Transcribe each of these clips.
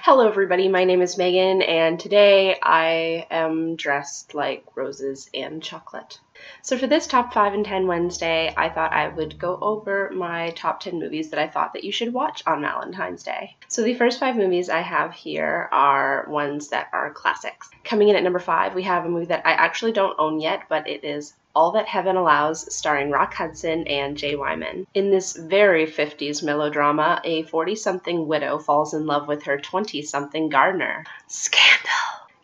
Hello everybody, my name is Megan and today I am dressed like roses and chocolate. So for this Top 5 and 10 Wednesday, I thought I would go over my top 10 movies that I thought that you should watch on Valentine's Day. So the first 5 movies I have here are ones that are classics. Coming in at number 5, we have a movie that I actually don't own yet, but it is All That Heaven Allows, starring Rock Hudson and Jay Wyman. In this very 50s melodrama, a 40-something widow falls in love with her 20-something gardener. Scandal!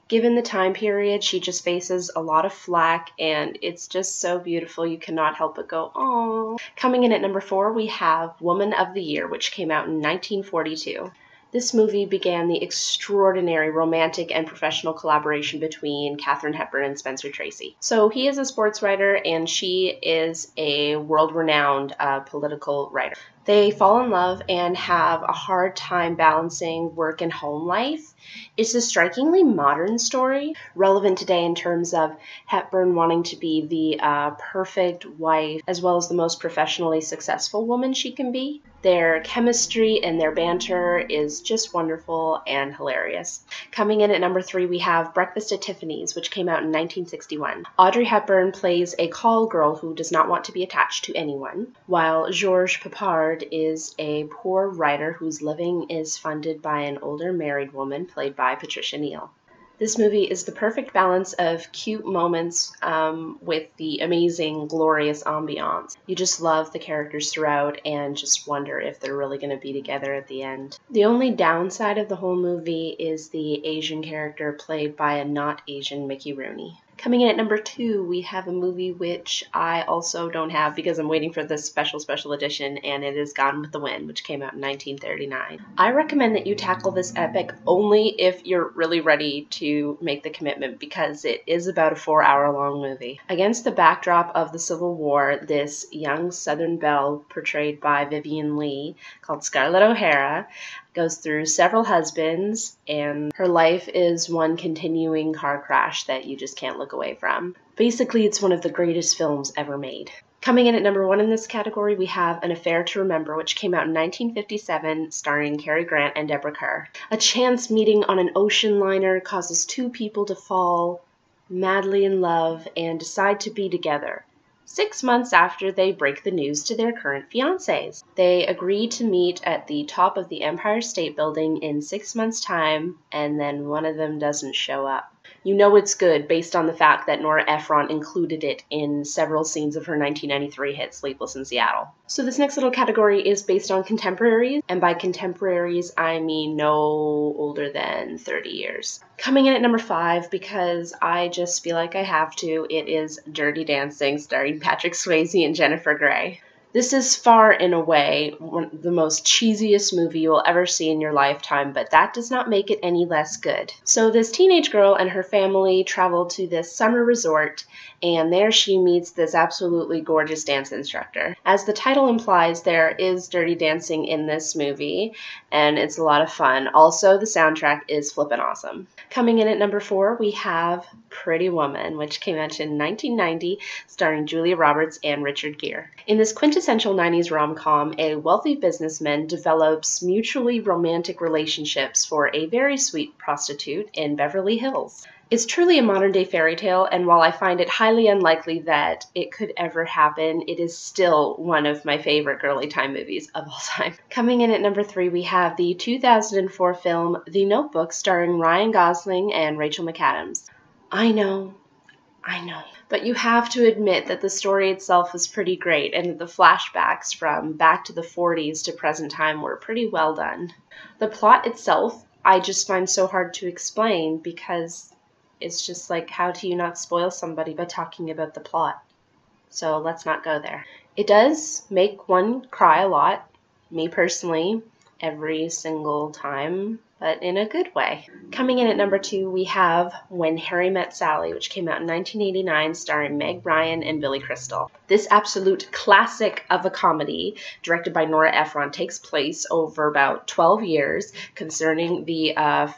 Given the time period, she just faces a lot of flack, and it's just so beautiful you cannot help but go, aww. Coming in at number 4, we have Woman of the Year, which came out in 1942. This movie began the extraordinary romantic and professional collaboration between Katharine Hepburn and Spencer Tracy. So he is a sports writer and she is a world-renowned political writer. They fall in love and have a hard time balancing work and home life. It's a strikingly modern story, relevant today in terms of Hepburn wanting to be the perfect wife as well as the most professionally successful woman she can be. Their chemistry and their banter is just wonderful and hilarious. Coming in at number 3, we have Breakfast at Tiffany's, which came out in 1961. Audrey Hepburn plays a call girl who does not want to be attached to anyone, while Georges Peppard is a poor writer whose living is funded by an older married woman played by Patricia Neal. This movie is the perfect balance of cute moments with the amazing, glorious ambiance. You just love the characters throughout and just wonder if they're really going to be together at the end. The only downside of the whole movie is the Asian character played by a not Asian Mickey Rooney. Coming in at number 2, we have a movie which I also don't have because I'm waiting for this special edition, and it is Gone with the Wind, which came out in 1939. I recommend that you tackle this epic only if you're really ready to make the commitment because it is about a 4-hour-long movie. Against the backdrop of the Civil War, this young Southern belle, portrayed by Vivien Leigh, called Scarlett O'Hara, goes through several husbands, and her life is one continuing car crash that you just can't look away from. Basically, it's one of the greatest films ever made. Coming in at number 1 in this category, we have An Affair to Remember, which came out in 1957, starring Cary Grant and Deborah Kerr. A chance meeting on an ocean liner causes 2 people to fall madly in love and decide to be together 6 months after they break the news to their current fiancés. They agree to meet at the top of the Empire State Building in 6 months' time, and then one of them doesn't show up. You know it's good based on the fact that Nora Ephron included it in several scenes of her 1993 hit Sleepless in Seattle. So this next little category is based on contemporaries, and by contemporaries I mean no older than 30 years. Coming in at number 5, because I just feel like I have to, it is Dirty Dancing, starring Patrick Swayze and Jennifer Grey. This is far and away the most cheesiest movie you will ever see in your lifetime, but that does not make it any less good. So this teenage girl and her family travel to this summer resort, and there she meets this absolutely gorgeous dance instructor. As the title implies, there is dirty dancing in this movie, and it's a lot of fun. Also, the soundtrack is flippin' awesome. Coming in at number 4, we have Pretty Woman, which came out in 1990, starring Julia Roberts and Richard Gere. In this quintessential 90s rom-com, a wealthy businessman develops mutually romantic relationships for a very sweet prostitute in Beverly Hills. It's truly a modern-day fairy tale, and while I find it highly unlikely that it could ever happen, it is still one of my favorite girly time movies of all time. Coming in at number 3, we have the 2004 film The Notebook, starring Ryan Gosling and Rachel McAdams. I know. But you have to admit that the story itself is pretty great, and that the flashbacks from back to the 40s to present time were pretty well done. The plot itself, I just find so hard to explain because it's just like, how do you not spoil somebody by talking about the plot? So let's not go there. It does make one cry a lot, me personally, every single time, but in a good way. Coming in at number 2, we have When Harry Met Sally, which came out in 1989, starring Meg Ryan and Billy Crystal. This absolute classic of a comedy, directed by Nora Ephron, takes place over about 12 years concerning the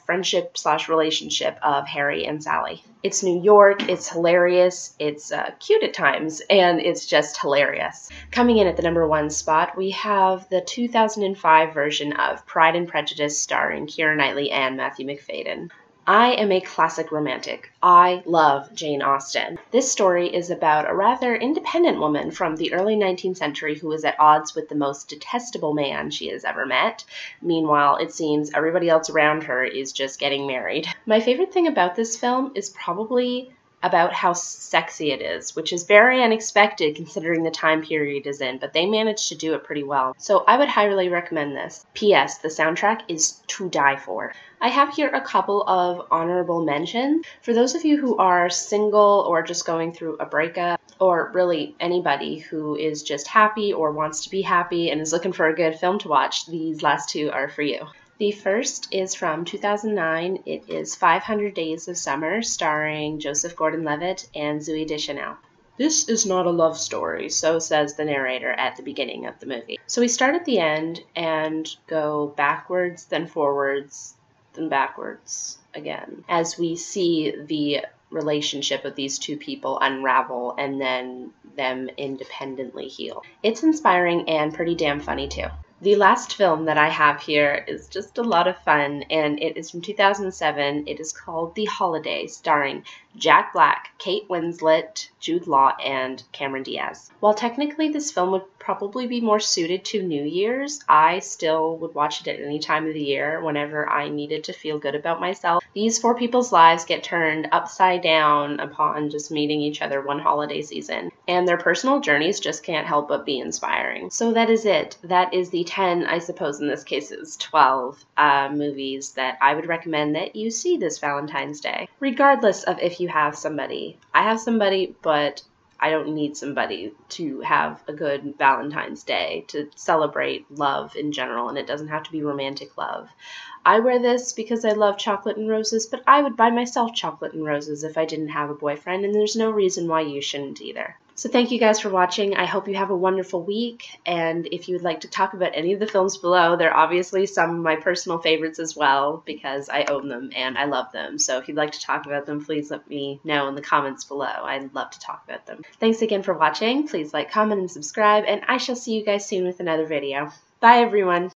friendship/relationship of Harry and Sally. It's New York, it's hilarious, it's cute at times, and it's just hilarious. Coming in at the #1 spot, we have the 2005 version of Pride and Prejudice starring Keira Knightley and Matthew Macfadyen. I am a classic romantic. I love Jane Austen. This story is about a rather independent woman from the early 19th century who is at odds with the most detestable man she has ever met. Meanwhile, it seems everybody else around her is just getting married. My favorite thing about this film is probably about how sexy it is, which is very unexpected considering the time period it is in, but they managed to do it pretty well. So I would highly recommend this. P.S. The soundtrack is to die for. I have here a couple of honorable mentions. For those of you who are single or just going through a breakup, or really anybody who is just happy or wants to be happy and is looking for a good film to watch, these last two are for you. The first is from 2009. It is 500 Days of Summer, starring Joseph Gordon-Levitt and Zooey Deschanel. This is not a love story, so says the narrator at the beginning of the movie. So we start at the end and go backwards, then forwards, then backwards again, as we see the relationship of these two people unravel and then them independently heal. It's inspiring and pretty damn funny too. The last film that I have here is just a lot of fun, and it is from 2007. It is called The Holiday, starring Jack Black, Kate Winslet, Jude Law, and Cameron Diaz. While technically this film would probably be more suited to New Year's, I still would watch it at any time of the year whenever I needed to feel good about myself. These four people's lives get turned upside down upon just meeting each other one holiday season, and their personal journeys just can't help but be inspiring. So that is it. That is the 10, I suppose in this case it's 12 movies that I would recommend that you see this Valentine's Day, regardless of if you have somebody. I have somebody, but I don't need somebody to have a good Valentine's Day to celebrate love in general, and it doesn't have to be romantic love. I wear this because I love chocolate and roses, but I would buy myself chocolate and roses if I didn't have a boyfriend, and there's no reason why you shouldn't either. So thank you guys for watching. I hope you have a wonderful week, and if you would like to talk about any of the films below, they're obviously some of my personal favorites as well, because I own them and I love them. So if you'd like to talk about them, please let me know in the comments below. I'd love to talk about them. Thanks again for watching. Please like, comment, and subscribe, and I shall see you guys soon with another video. Bye everyone!